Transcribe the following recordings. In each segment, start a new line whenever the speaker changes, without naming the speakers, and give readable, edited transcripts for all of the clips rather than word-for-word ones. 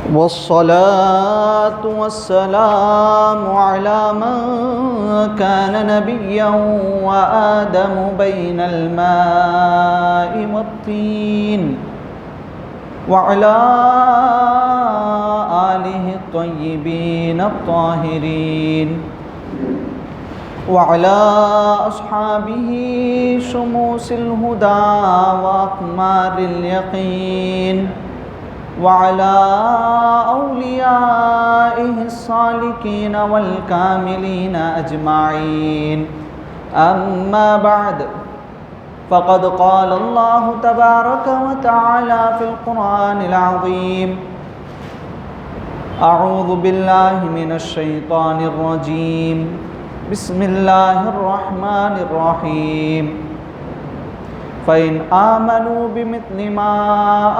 والصلاة والسلام على من كان نبيا وآدم بين الماء والطين وعلى آله الطيبين الطاهرين وعلى أصحابه شموس الهدى وأقمار اليقين وعلى أوليائه الصالحين والكاملين أجمعين. أما بعد، فقد قال الله تبارك وتعالى في القرآن العظيم: أعوذ بالله من الشيطان الرجيم، بسم الله الرحمن الرحيم. فإن آمنوا بمثل ما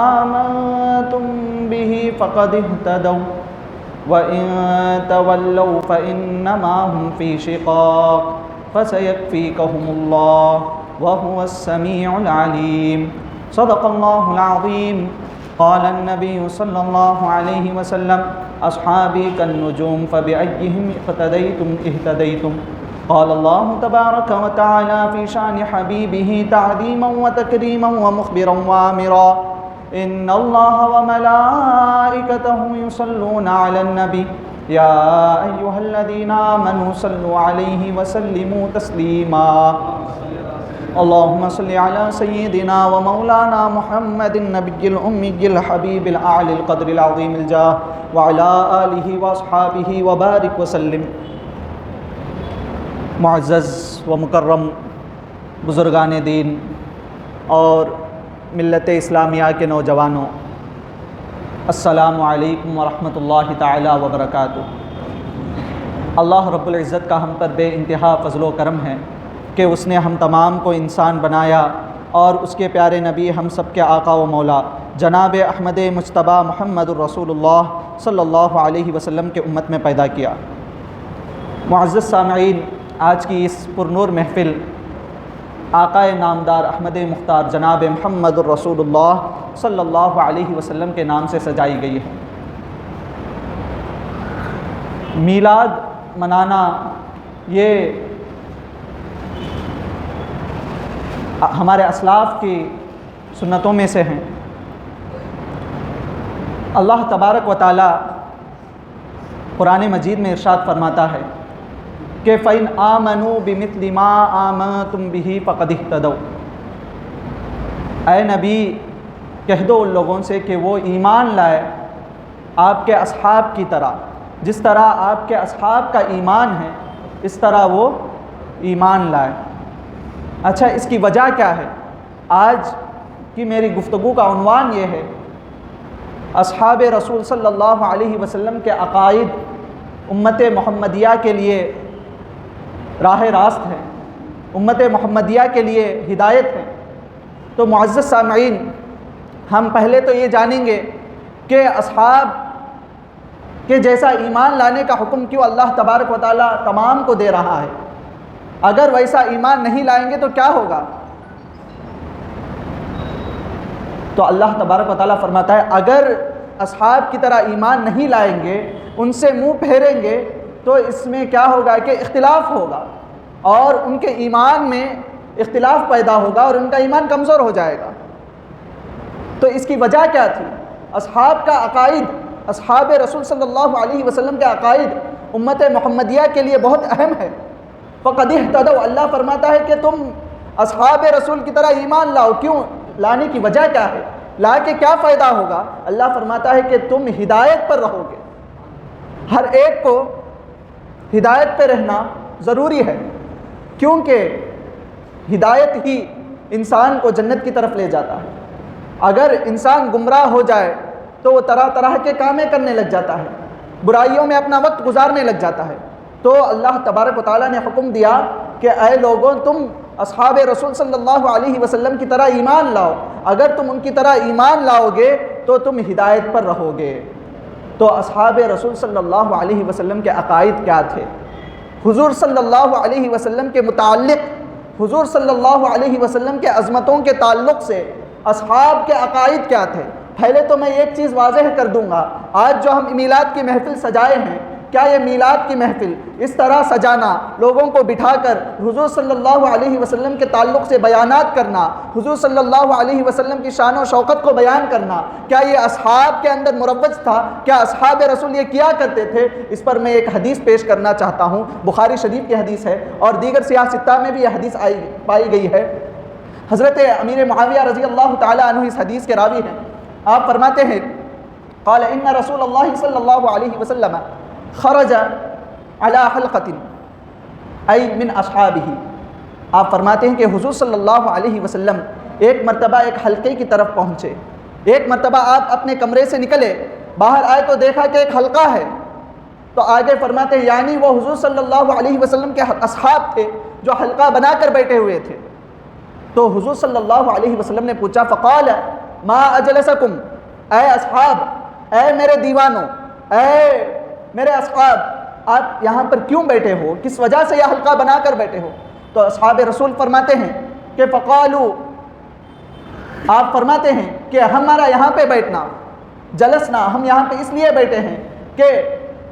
آمنتم به فقد اهتدوا وإن تولوا فإنما هم في شقاق فسيكفيكهم الله وهو السميع العليم. صدق الله العظيم. قال النبي صلى الله عليه وسلم: أصحابي كالنجوم فبأيهم اقتديتم اهتديتم. قال الله تبارك وتعالى في شأن حبيبه تعظيما وتكريما ومخبرا وآمرا: إن الله وملائكته يصلون على النبي يا أيها الذين آمنوا صلوا عليه وسلموا تسليما. اللهم صل على سيدنا ومولانا محمد النبي الأمي الحبيب الأعلى القدر العظيم الجاه وعلى آله وأصحابه وبارك وسلم. معزز و مکرم بزرگان دین اور ملت اسلامیہ کے نوجوانوں، السلام علیکم ورحمۃ اللہ تعالی وبرکاتہ۔ اللہ رب العزت کا ہم پر بے انتہا فضل و کرم ہے کہ اس نے ہم تمام کو انسان بنایا اور اس کے پیارے نبی ہم سب کے آقا و مولا جناب احمد مجتبیٰ محمد الرسول اللہ صلی اللہ علیہ وسلم کے امت میں پیدا کیا۔ معزز سامعین، آج کی اس پرنور محفل آقا نامدار احمد مختار جناب محمد الرسول اللہ صلی اللہ علیہ وسلم کے نام سے سجائی گئی ہے۔ میلاد منانا یہ ہمارے اسلاف کی سنتوں میں سے ہیں۔ اللہ تبارک و تعالی قرآن مجید میں ارشاد فرماتا ہے کہ فَإِنْ آمَنُوا بِمِثْلِ مَا آمَنْتُمْ بِهِ فَقَدِ اهْتَدَوْا۔ اے نبی کہہ دو ان لوگوں سے کہ وہ ایمان لائے آپ کے اصحاب کی طرح، جس طرح آپ کے اصحاب کا ایمان ہے اس طرح وہ ایمان لائے۔ اچھا، اس کی وجہ کیا ہے؟ آج کی میری گفتگو کا عنوان یہ ہے: اصحاب رسول صلی اللہ علیہ وسلم کے عقائد امت محمدیہ کے لیے راہ راست ہے، امت محمدیہ کے لیے ہدایت ہے۔ تو معزز سامعین، ہم پہلے تو یہ جانیں گے کہ اصحاب کے جیسا ایمان لانے کا حکم کیوں اللہ تبارک و تعالیٰ تمام کو دے رہا ہے؟ اگر ویسا ایمان نہیں لائیں گے تو کیا ہوگا؟ تو اللہ تبارک و تعالیٰ فرماتا ہے اگر اصحاب کی طرح ایمان نہیں لائیں گے، ان سے منہ پھیریں گے تو اس میں کیا ہوگا کہ اختلاف ہوگا اور ان کے ایمان میں اختلاف پیدا ہوگا اور ان کا ایمان کمزور ہو جائے گا۔ تو اس کی وجہ کیا تھی؟ اصحاب کا عقائد، اصحاب رسول صلی اللہ علیہ وسلم کے عقائد امت محمدیہ کے لیے بہت اہم ہے۔ فَقَدِ اهْتَدَوْا، اللہ فرماتا ہے کہ تم اصحاب رسول کی طرح ایمان لاؤ۔ کیوں؟ لانے کی وجہ کیا ہے؟ لا کے کیا فائدہ ہوگا؟ اللہ فرماتا ہے کہ تم ہدایت پر رہو گے۔ ہر ایک کو ہدایت پہ رہنا ضروری ہے، کیونکہ ہدایت ہی انسان کو جنت کی طرف لے جاتا ہے۔ اگر انسان گمراہ ہو جائے تو وہ طرح طرح کے کامیں کرنے لگ جاتا ہے، برائیوں میں اپنا وقت گزارنے لگ جاتا ہے۔ تو اللہ تبارک و تعالیٰ نے حکم دیا کہ اے لوگوں، تم اصحاب رسول صلی اللہ علیہ وسلم کی طرح ایمان لاؤ۔ اگر تم ان کی طرح ایمان لاؤ گے تو تم ہدایت پر رہو گے۔ تو اصحاب رسول صلی اللہ علیہ وسلم کے عقائد کیا تھے؟ حضور صلی اللہ علیہ وسلم کے متعلق، حضور صلی اللہ علیہ وسلم کے عظمتوں کے تعلق سے اصحاب کے عقائد کیا تھے؟ پہلے تو میں ایک چیز واضح کر دوں گا، آج جو ہم میلاد کی محفل سجائے ہیں، کیا یہ میلاد کی محفل اس طرح سجانا، لوگوں کو بٹھا کر حضور صلی اللہ علیہ وسلم کے تعلق سے بیانات کرنا، حضور صلی اللہ علیہ وسلم کی شان و شوکت کو بیان کرنا، کیا یہ اصحاب کے اندر مروج تھا؟ کیا اصحاب رسول یہ کیا کرتے تھے؟ اس پر میں ایک حدیث پیش کرنا چاہتا ہوں، بخاری شریف کی حدیث ہے اور دیگر سیاہ ستہ میں بھی یہ حدیث پائی گئی ہے۔ حضرت امیر معاویہ رضی اللہ تعالی عنہ اس حدیث کے راوی ہیں۔ آپ فرماتے ہیں قال ان رسول اللہ صلی اللہ علیہ وسلم خرج علی حلقۃ ای من اصحابہ۔ آپ فرماتے ہیں کہ حضور صلی اللہ علیہ وسلم ایک مرتبہ ایک حلقے کی طرف پہنچے۔ ایک مرتبہ آپ اپنے کمرے سے نکلے، باہر آئے تو دیکھا کہ ایک حلقہ ہے، تو آگے فرماتے ہیں یعنی وہ حضور صلی اللہ علیہ وسلم کے اصحاب تھے جو حلقہ بنا کر بیٹھے ہوئے تھے۔ تو حضور صلی اللہ علیہ وسلم نے پوچھا فقال ما اجلسکم، اے اصحاب، اے میرے دیوانوں، اے میرے اصحاب، آپ یہاں پر کیوں بیٹھے ہو؟ کس وجہ سے یہ حلقہ بنا کر بیٹھے ہو؟ تو اصحاب رسول فرماتے ہیں کہ فقالو، آپ فرماتے ہیں کہ ہمارا یہاں پہ بیٹھنا، جلسنا، ہم یہاں پہ اس لیے بیٹھے ہیں کہ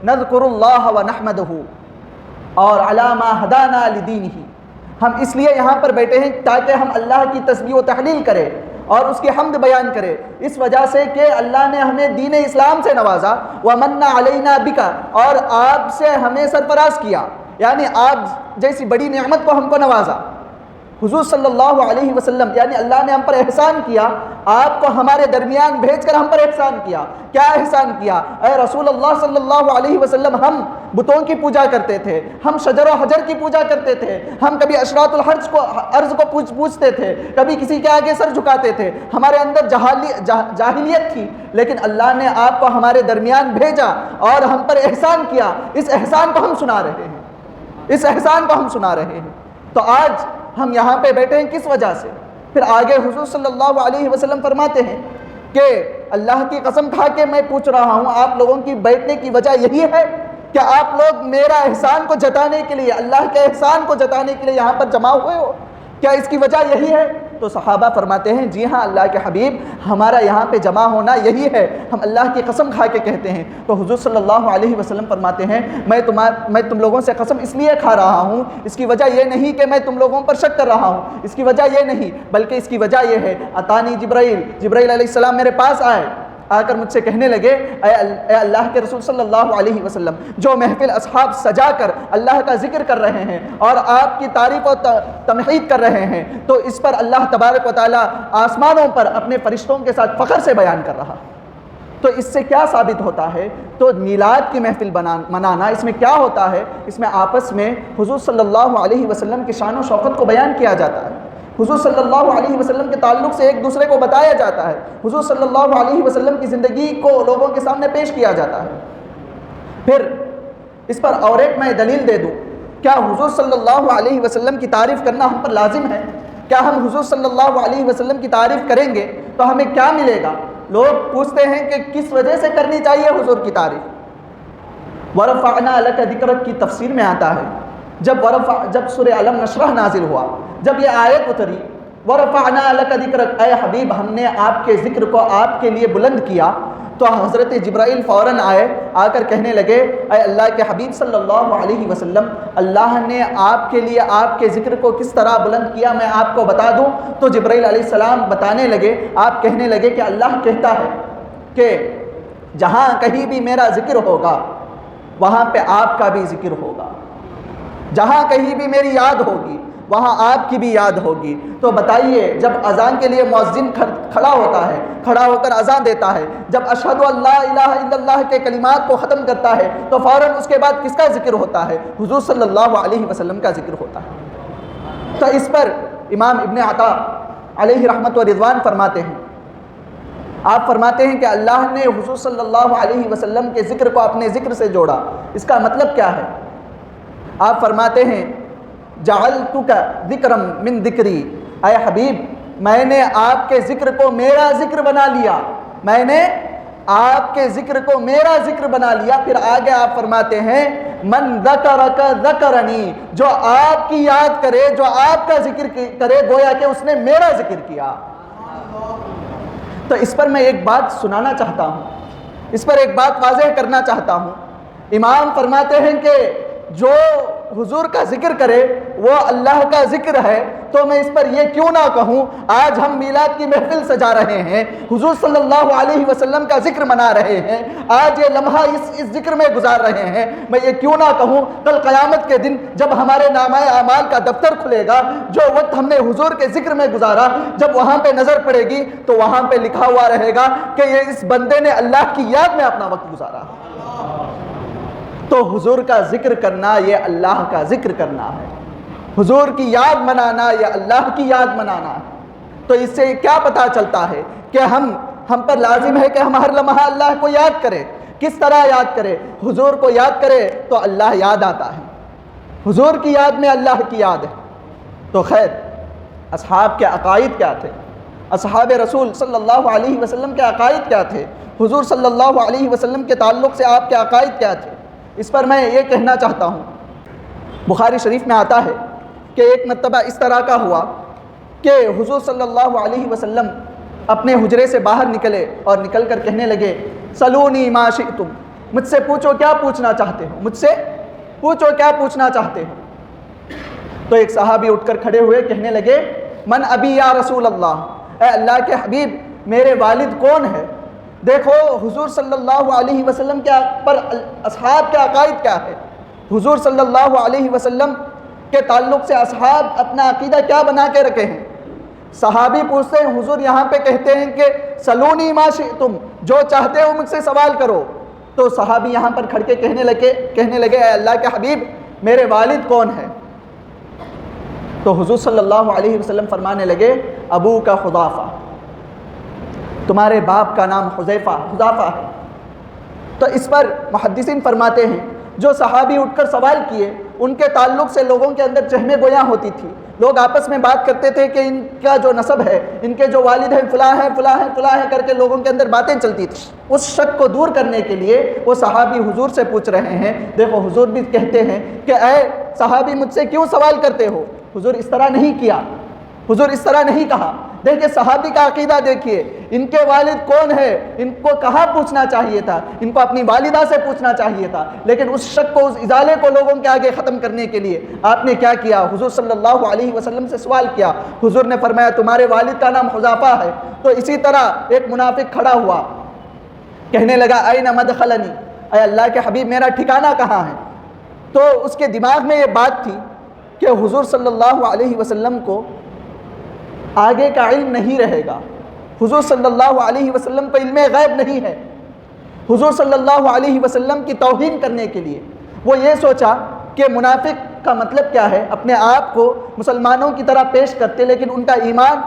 نذکر اللہ ونحمدہ اور علی ما ہدانا لدینہ، ہم اس لیے یہاں پر بیٹھے ہیں تاکہ ہم اللہ کی تسبیح و تحلیل کریں اور اس کی حمد بیان کرے، اس وجہ سے کہ اللہ نے ہمیں دین اسلام سے نوازا، وَمَنَّ عَلَيْنَا بِكَ، اور آپ سے ہمیں سرفراز کیا، یعنی آپ جیسی بڑی نعمت کو ہم کو نوازا۔ حضور صلی اللہ علیہ وسلم یعنی اللہ نے ہم پر احسان کیا، آپ کو ہمارے درمیان بھیج کر ہم پر احسان کیا۔ کیا احسان کیا؟ اے رسول اللہ صلی اللہ علیہ وسلم، ہم بتوں کی پوجا کرتے تھے، ہم شجر و حجر کی پوجا کرتے تھے، ہم کبھی اشراط الارض کو پوجتے تھے، کبھی کسی کے آگے سر جھکاتے تھے، ہمارے اندر جاہلیت تھی، لیکن اللہ نے آپ کو ہمارے درمیان بھیجا اور ہم پر احسان کیا۔ اس احسان کو ہم سنا رہے ہیں، اس احسان کو ہم سنا رہے ہیں۔ تو آج ہم یہاں پہ بیٹھے ہیں کس وجہ سے؟ پھر آگے حضور صلی اللہ علیہ وسلم فرماتے ہیں کہ اللہ کی قسم کھا کے میں پوچھ رہا ہوں، آپ لوگوں کی بیٹھنے کی وجہ یہی ہے کہ آپ لوگ میرا احسان کو جتانے کے لیے، اللہ کے احسان کو جتانے کے لیے یہاں پر جمع ہوئے ہو؟ کیا اس کی وجہ یہی ہے؟ تو صحابہ فرماتے ہیں جی ہاں اللہ کے حبیب، ہمارا یہاں پہ جمع ہونا یہی ہے، ہم اللہ کی قسم کھا کے کہتے ہیں۔ تو حضور صلی اللہ علیہ وسلم فرماتے ہیں میں تم لوگوں سے قسم اس لیے کھا رہا ہوں، اس کی وجہ یہ نہیں کہ میں تم لوگوں پر شک کر رہا ہوں، اس کی وجہ یہ نہیں، بلکہ اس کی وجہ یہ ہے اتانی جبرائیل علیہ السلام میرے پاس آئے، آ کر مجھ سے کہنے لگے اے اللہ کے رسول صلی اللہ علیہ وسلم، جو محفل اصحاب سجا کر اللہ کا ذکر کر رہے ہیں اور آپ کی تعریف و تمحید کر رہے ہیں، تو اس پر اللہ تبارک و تعالیٰ آسمانوں پر اپنے فرشتوں کے ساتھ فخر سے بیان کر رہا۔ تو اس سے کیا ثابت ہوتا ہے؟ تو میلاد کی محفل منانا، اس میں کیا ہوتا ہے؟ اس میں آپس میں حضور صلی اللہ علیہ وسلم کی شان و شوکت کو بیان کیا جاتا ہے، حضور صلی اللہ علیہ وسلم کے تعلق سے ایک دوسرے کو بتایا جاتا ہے، حضور صلی اللہ علیہ وسلم کی زندگی کو لوگوں کے سامنے پیش کیا جاتا ہے۔ پھر اس پر اور ایک میں دلیل دے دوں، کیا حضور صلی اللہ علیہ وسلم کی تعریف کرنا ہم پر لازم ہے؟ کیا ہم حضور صلی اللہ علیہ وسلم کی تعریف کریں گے تو ہمیں کیا ملے گا؟ لوگ پوچھتے ہیں کہ کس وجہ سے کرنی چاہیے حضور کی تعریف؟ وَرَفَعْنَا لَكَ ذِكْرَكَ کی تفسیر میں آتا ہے، جب سورہ علم نشرح نازل ہوا، جب یہ آیت اتری وَرَفَعْنَا لَكَ ذِكْرَكَ، اے حبیب ہم نے آپ کے ذکر کو آپ کے لیے بلند کیا، تو حضرت جبرائیل فوراً آئے، آ کر کہنے لگے اے اللہ کے حبیب صلی اللہ علیہ وسلم، اللہ نے آپ کے لیے آپ کے ذکر کو کس طرح بلند کیا میں آپ کو بتا دوں؟ تو جبرائیل علیہ السلام بتانے لگے، آپ کہنے لگے کہ اللہ کہتا ہے کہ جہاں کہیں بھی میرا ذکر ہوگا وہاں پہ آپ کا بھی ذکر ہوگا، جہاں کہیں بھی میری یاد ہوگی وہاں آپ کی بھی یاد ہوگی۔ تو بتائیے جب اذان کے لیے مؤذن کھڑا ہوتا ہے، کھڑا ہو کر اذان دیتا ہے، جب اشہد ان لا الہ الا اللہ کے کلمات کو ختم کرتا ہے تو فوراً اس کے بعد کس کا ذکر ہوتا ہے؟ حضور صلی اللہ علیہ وسلم کا ذکر ہوتا ہے۔ تو اس پر امام ابن عطا علیہ رحمت و رضوان فرماتے ہیں، آپ فرماتے ہیں کہ اللہ نے حضور صلی اللہ علیہ وسلم کے ذکر کو اپنے ذکر سے جوڑا۔ اس کا مطلب کیا ہے؟ آپ فرماتے ہیں جعلتک ذکرا من ذکری، اے حبیب میں نے آپ کے ذکر کو میرا ذکر بنا لیا، میں نے آپ کے ذکر کو میرا ذکر بنا لیا۔ پھر آگے آپ فرماتے ہیں من ذکرک ذکرنی، جو آپ کی یاد کرے، جو آپ کا ذکر کرے، گویا کہ اس نے میرا ذکر کیا۔ تو اس پر میں ایک بات سنانا چاہتا ہوں، اس پر ایک بات واضح کرنا چاہتا ہوں۔ امام فرماتے ہیں کہ جو حضور کا ذکر کرے وہ اللہ کا ذکر ہے، تو میں اس پر یہ کیوں نہ کہوں، آج ہم میلاد کی محفل سجا رہے ہیں، حضور صلی اللہ علیہ وسلم کا ذکر منا رہے ہیں، آج یہ لمحہ اس ذکر میں گزار رہے ہیں، میں یہ کیوں نہ کہوں کل قیامت کے دن جب ہمارے نامہ اعمال کا دفتر کھلے گا، جو وقت ہم نے حضور کے ذکر میں گزارا جب وہاں پہ نظر پڑے گی تو وہاں پہ لکھا ہوا رہے گا کہ یہ اس بندے نے اللہ کی یاد میں اپنا وقت گزارا۔ تو حضور کا ذکر کرنا یہ اللہ کا ذکر کرنا ہے، حضور کی یاد منانا یہ اللہ کی یاد منانا ہے۔ تو اس سے کیا پتہ چلتا ہے کہ ہم پر لازم ہے کہ ہم ہر لمحہ اللہ کو یاد کریں۔ کس طرح یاد کرے؟ حضور کو یاد کرے تو اللہ یاد آتا ہے، حضور کی یاد میں اللہ کی یاد ہے۔ تو خیر، اصحاب کے عقائد کیا تھے؟ اصحاب رسول صلی اللہ علیہ وسلم کے عقائد کیا تھے؟ حضور صلی اللہ علیہ وسلم کے تعلق سے آپ کے عقائد کیا تھے؟ اس پر میں یہ کہنا چاہتا ہوں، بخاری شریف میں آتا ہے کہ ایک مرتبہ اس طرح کا ہوا کہ حضور صلی اللہ علیہ وسلم اپنے حجرے سے باہر نکلے اور نکل کر کہنے لگے سلونی ما شئتم، مجھ سے پوچھو کیا پوچھنا چاہتے ہو، مجھ سے پوچھو کیا پوچھنا چاہتے ہو۔ تو ایک صحابی اٹھ کر کھڑے ہوئے، کہنے لگے من ابی یا رسول اللہ، اے اللہ کے حبیب میرے والد کون ہے؟ دیکھو حضور صلی اللہ علیہ وسلم کے پر اصحاب کے عقائد کیا ہے، حضور صلی اللہ علیہ وسلم کے تعلق سے اصحاب اپنا عقیدہ کیا بنا کے رکھے ہیں۔ صحابی پوچھتے ہیں، حضور یہاں پہ کہتے ہیں کہ سلونی ما شئتم، جو چاہتے ہو مجھ سے سوال کرو۔ تو صحابی یہاں پر کھڑ کے کہنے لگے اے اللہ کے حبیب میرے والد کون ہے؟ تو حضور صلی اللہ علیہ وسلم فرمانے لگے ابو کا حذافہ، تمہارے باپ کا نام حذیفہ ہے۔ تو اس پر محدثین فرماتے ہیں جو صحابی اٹھ کر سوال کیے ان کے تعلق سے لوگوں کے اندر چہمے گویاں ہوتی تھی، لوگ آپس میں بات کرتے تھے کہ ان کا جو نسب ہے، ان کے جو والد ہیں فلاں ہیں فلاں ہیں فلاں ہیں کر کے لوگوں کے اندر باتیں چلتی تھیں۔ اس شک کو دور کرنے کے لیے وہ صحابی حضور سے پوچھ رہے ہیں۔ دیکھو حضور بھی کہتے ہیں کہ اے صحابی مجھ سے کیوں سوال کرتے ہو؟ حضور اس طرح نہیں کیا، حضور اس طرح نہیں کہا۔ دیکھیں صحابی کا عقیدہ دیکھیے، ان کے والد کون ہے، ان کو کہاں پوچھنا چاہیے تھا، ان کو اپنی والدہ سے پوچھنا چاہیے تھا، لیکن اس شک کو، اس ازالے کو لوگوں کے آگے ختم کرنے کے لیے آپ نے کیا کیا؟ حضور صلی اللہ علیہ وسلم سے سوال کیا۔ حضور نے فرمایا تمہارے والد کا نام حذافہ ہے۔ تو اسی طرح ایک منافق کھڑا ہوا، کہنے لگا این مدخلنی، اے اللہ کے حبیب میرا ٹھکانہ کہاں ہے؟ تو اس کے دماغ میں یہ بات تھی کہ حضور صلی اللہ علیہ وسلم کو آگے کا علم نہیں رہے گا، حضور صلی اللہ علیہ وسلم کو علم غیب نہیں ہے۔ حضور صلی اللہ علیہ وسلم کی توہین کرنے کے لیے وہ یہ سوچا کہ منافق کا مطلب کیا ہے، اپنے آپ کو مسلمانوں کی طرح پیش کرتے لیکن ان کا ایمان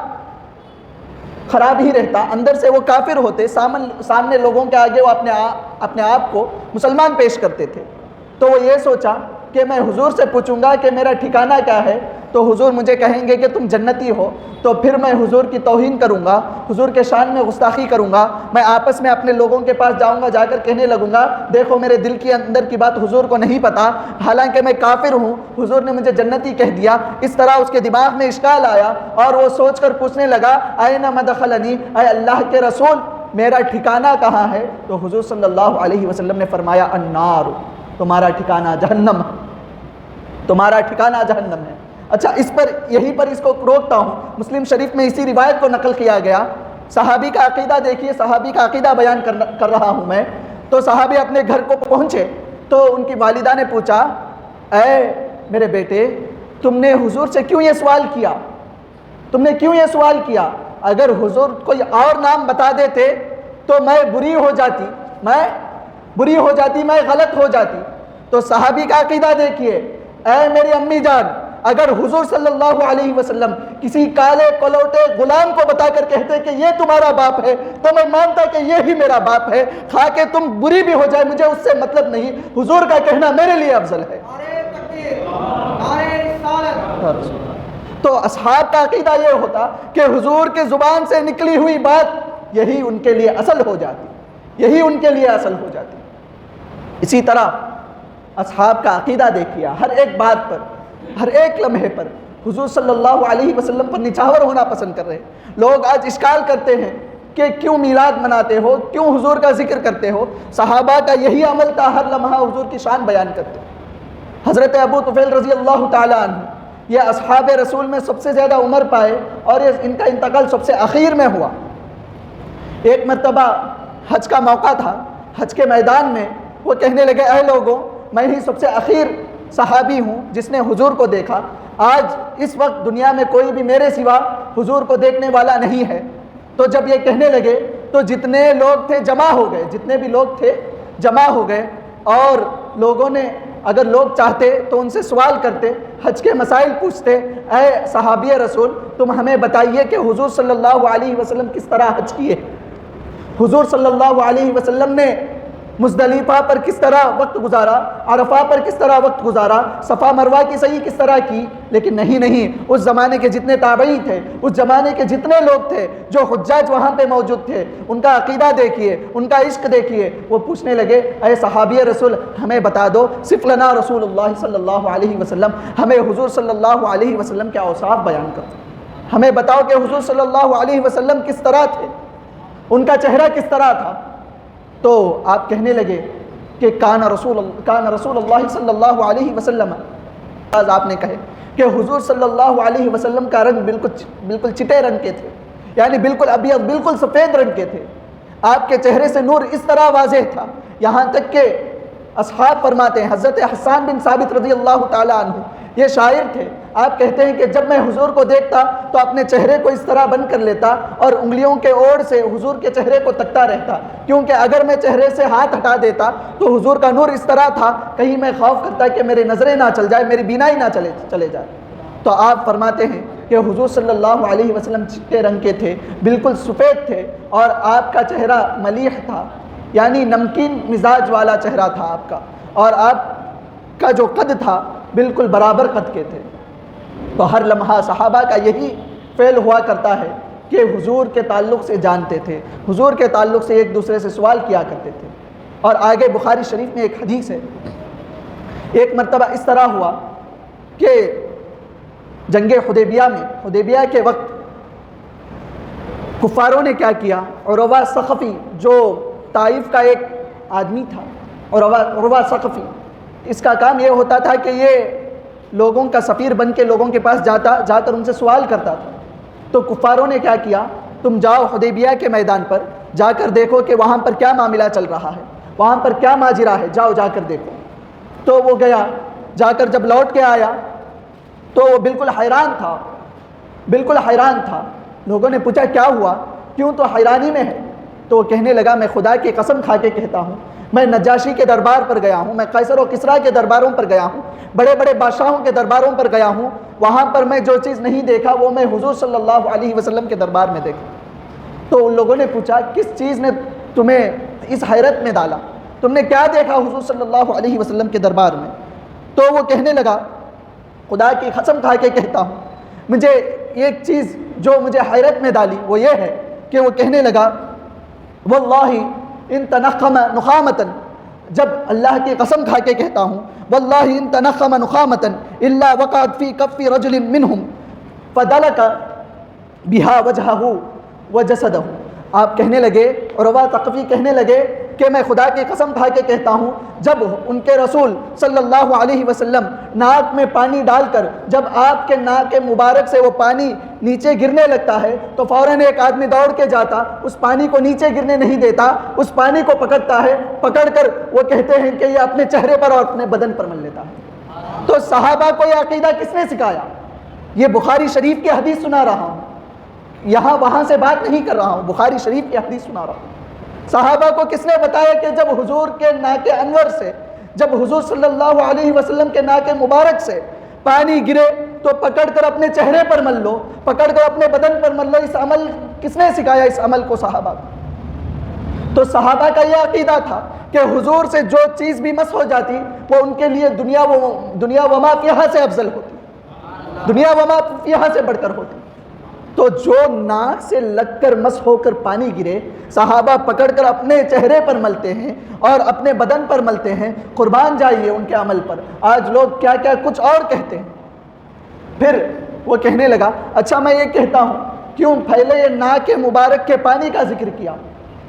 خراب ہی رہتا، اندر سے وہ کافر ہوتے، سامنے لوگوں کے آگے وہ اپنے آپ کو مسلمان پیش کرتے تھے۔ تو وہ یہ سوچا کہ میں حضور سے پوچھوں گا کہ میرا ٹھکانہ کیا ہے، تو حضور مجھے کہیں گے کہ تم جنتی ہو، تو پھر میں حضور کی توہین کروں گا، حضور کے شان میں گستاخی کروں گا، میں آپس میں اپنے لوگوں کے پاس جاؤں گا، جا کر کہنے لگوں گا دیکھو میرے دل کے اندر کی بات حضور کو نہیں پتہ، حالانکہ میں کافر ہوں، حضور نے مجھے جنتی کہہ دیا۔ اس طرح اس کے دماغ میں اشکال آیا اور وہ سوچ کر پوچھنے لگا این مدخلنی، اے اللہ کے رسول میرا ٹھکانہ کہاں ہے؟ تو حضور صلی اللہ علیہ وسلم نے فرمایا النار، تمہارا ٹھکانہ جہنم ہے، تمہارا ٹھکانہ جہنم ہے۔ اچھا یہیں پر اس کو روکتا ہوں، مسلم شریف میں اسی روایت کو نقل کیا گیا۔ صحابی کا عقیدہ دیکھیے، صحابی کا عقیدہ بیان کر رہا ہوں میں۔ تو صحابی اپنے گھر کو پہنچے تو ان کی والدہ نے پوچھا اے میرے بیٹے تم نے حضور سے کیوں یہ سوال کیا، تم نے کیوں یہ سوال کیا؟ اگر حضور کوئی اور نام بتا دیتے تو میں بری ہو جاتی، میں غلط ہو جاتی۔ تو صحابی کا عقیدہ دیکھیے، اے میری امی جان اگر حضور صلی اللہ علیہ وسلم کسی کالے کلوٹے غلام کو بتا کر کہتے کہ یہ تمہارا باپ ہے تو میں مانتا کہ یہ ہی میرا باپ ہے، خواہ کہ تم بری بھی ہو جائے مجھے اس سے مطلب نہیں، حضور کا کہنا میرے لیے افضل ہے۔ تو اصحاب کا عقیدہ یہ ہوتا کہ حضور کی زبان سے نکلی ہوئی بات یہی ان کے لیے اصل ہو جاتی، یہی ان کے لیے اصل ہو جاتی۔ اسی طرح اصحاب کا عقیدہ دیکھیے، ہر ایک بات پر، ہر ایک لمحے پر حضور صلی اللہ علیہ وسلم پر نچھاور ہونا پسند کر رہے ہیں۔ لوگ آج اشکال کرتے ہیں کہ کیوں میلاد مناتے ہو، کیوں حضور کا ذکر کرتے ہو؟ صحابہ کا یہی عمل تھا، ہر لمحہ حضور کی شان بیان کرتے۔ حضرت ابو طفیل رضی اللہ تعالیٰ عنہ یہ اصحاب رسول میں سب سے زیادہ عمر پائے اور ان کا انتقال سب سے اخیر میں ہوا۔ ایک مرتبہ حج کا موقع تھا، حج کے میدان میں وہ کہنے لگے اے لوگوں، میں ہی سب سے اخیر صحابی ہوں جس نے حضور کو دیکھا، آج اس وقت دنیا میں کوئی بھی میرے سوا حضور کو دیکھنے والا نہیں ہے۔ تو جب یہ کہنے لگے تو جتنے لوگ تھے جمع ہو گئے، جتنے بھی لوگ تھے جمع ہو گئے، اور لوگوں نے اگر لوگ چاہتے تو ان سے سوال کرتے، حج کے مسائل پوچھتے، اے صحابی رسول تم ہمیں بتائیے کہ حضور صلی اللہ علیہ وسلم کس طرح حج کیے، حضور صلی اللہ علیہ وسلم نے مزدلفہ پر کس طرح وقت گزارا، عرفہ پر کس طرح وقت گزارا، صفا مروہ کی سعی کس طرح کی۔ لیکن نہیں، اس زمانے کے جتنے تابعی تھے، اس زمانے کے جتنے لوگ تھے جو حجاج وہاں پہ موجود تھے، ان کا عقیدہ دیکھیے، ان کا عشق دیکھیے، وہ پوچھنے لگے اے صحابی رسول ہمیں بتا دو، صف لنا رسول اللہ صلی اللہ علیہ وسلم، ہمیں حضور صلی اللہ علیہ وسلم کے اوصاف بیان کرو، ہمیں بتاؤ کہ حضور صلی اللہ علیہ وسلم کس طرح تھے، ان کا چہرہ کس طرح تھا۔ تو آپ کہنے لگے کہ کان رسول اللہ صلی اللہ علیہ وسلم، آج آپ نے کہے کہ حضور صلی اللہ علیہ وسلم کا رنگ بالکل چٹے رنگ کے تھے، یعنی بالکل ابیض، بالکل سفید رنگ کے تھے، آپ کے چہرے سے نور اس طرح واضح تھا، یہاں تک کہ اصحاب فرماتے ہیں، حضرت حسان بن ثابت رضی اللہ تعالیٰ عنہ یہ شاعر تھے، آپ کہتے ہیں کہ جب میں حضور کو دیکھتا تو اپنے چہرے کو اس طرح بند کر لیتا اور انگلیوں کے اوڑ سے حضور کے چہرے کو تکتا رہتا، کیونکہ اگر میں چہرے سے ہاتھ ہٹا دیتا تو حضور کا نور اس طرح تھا، کہیں میں خوف کرتا کہ میری نظریں نہ چل جائے، میری بینائی نہ چلے جائے۔ تو آپ فرماتے ہیں کہ حضور صلی اللہ علیہ وسلم چٹے رنگ کے تھے، بالکل سفید تھے، اور آپ کا چہرہ ملیح تھا، یعنی نمکین مزاج والا چہرہ تھا آپ کا، اور آپ کا جو قد تھا بالکل برابر قد کے تھے۔ تو ہر لمحہ صحابہ کا یہی فعل ہوا کرتا ہے کہ حضور کے تعلق سے جانتے تھے، حضور کے تعلق سے ایک دوسرے سے سوال کیا کرتے تھے۔ اور آگے بخاری شریف میں ایک حدیث ہے، ایک مرتبہ اس طرح ہوا کہ جنگ حدیبیہ کے وقت کفاروں نے کیا کیا، عروہ ثقفی جو طائف کا ایک آدمی تھا، عروہ ثقفی، اس کا کام یہ ہوتا تھا کہ یہ لوگوں کا سفیر بن کے لوگوں کے پاس جا کر ان سے سوال کرتا تھا۔ تو کفاروں نے کیا کیا، تم جاؤ حدیبیہ کے میدان پر، جا کر دیکھو کہ وہاں پر کیا معاملہ چل رہا ہے، وہاں پر کیا ماجرا ہے، جا کر دیکھو۔ تو وہ گیا، جا کر جب لوٹ کے آیا تو وہ بالکل حیران تھا۔ لوگوں نے پوچھا کیا ہوا، کیوں تو حیرانی میں ہے؟ تو وہ کہنے لگا میں خدا کی قسم کھا کے کہتا ہوں، میں نجاشی کے دربار پر گیا ہوں، میں قیصر و کسریٰ کے درباروں پر گیا ہوں، بڑے بڑے بادشاہوں کے درباروں پر گیا ہوں، وہاں پر میں جو چیز نہیں دیکھا وہ میں حضور صلی اللہ علیہ وسلم کے دربار میں دیکھا۔ تو ان لوگوں نے پوچھا کس چیز نے تمہیں اس حیرت میں ڈالا، تم نے کیا دیکھا حضور صلی اللہ علیہ وسلم کے دربار میں؟ تو وہ کہنے لگا خدا کی قسم کھا کے کہتا ہوں، مجھے ایک چیز جو مجھے حیرت میں ڈالی وہ یہ ہے کہ وہ کہنے لگا واللہ ان تنخم نخامتن، جب اللہ کی قسم کھا کے کہتا ہوں واللہ ان تنخم نخامتن الا وقعت فی کف رجل منہم فدلک بہا وجہہ وجسدہ۔ آپ کہنے لگے، عروہ ثقفی کہنے لگے کہ میں خدا کی قسم کھا کے کہتا ہوں، جب ان کے رسول صلی اللہ علیہ وسلم ناک میں پانی ڈال کر جب آپ کے ناک مبارک سے وہ پانی نیچے گرنے لگتا ہے تو فوراً ایک آدمی دوڑ کے جاتا، اس پانی کو نیچے گرنے نہیں دیتا، اس پانی کو پکڑتا ہے، پکڑ کر وہ کہتے ہیں کہ یہ اپنے چہرے پر اور اپنے بدن پر مل لیتا ہے۔ تو صحابہ کو یہ عقیدہ کس نے سکھایا؟ یہ بخاری شریف کی حدیث سنا رہا ہوں، یہاں وہاں سے بات نہیں کر رہا ہوں، بخاری شریف کی حدیث سنا رہا ہوں۔ صحابہ کو کس نے بتایا کہ جب حضور کے ناک انور سے، جب حضور صلی اللہ علیہ وسلم کے ناک مبارک سے پانی گرے تو پکڑ کر اپنے چہرے پر مل لو، پکڑ کر اپنے بدن پر مل لو؟ اس عمل کس نے سکھایا اس عمل کو؟ صحابہ کو۔ تو صحابہ کا یہ عقیدہ تھا کہ حضور سے جو چیز بھی مس ہو جاتی وہ ان کے لیے دنیا و ما فیہا سے افضل ہوتی، دنیا و ما فیہا سے بڑھ کر ہوتی۔ تو جو ناک سے لگ کر مس ہو کر پانی گرے صحابہ پکڑ کر اپنے چہرے پر ملتے ہیں اور اپنے بدن پر ملتے ہیں۔ قربان جائیے ان کے عمل پر، آج لوگ کیا کچھ اور کہتے ہیں۔ پھر وہ کہنے لگا اچھا میں یہ کہتا ہوں کیوں پھیلے یہ ناک مبارک کے پانی کا ذکر کیا؟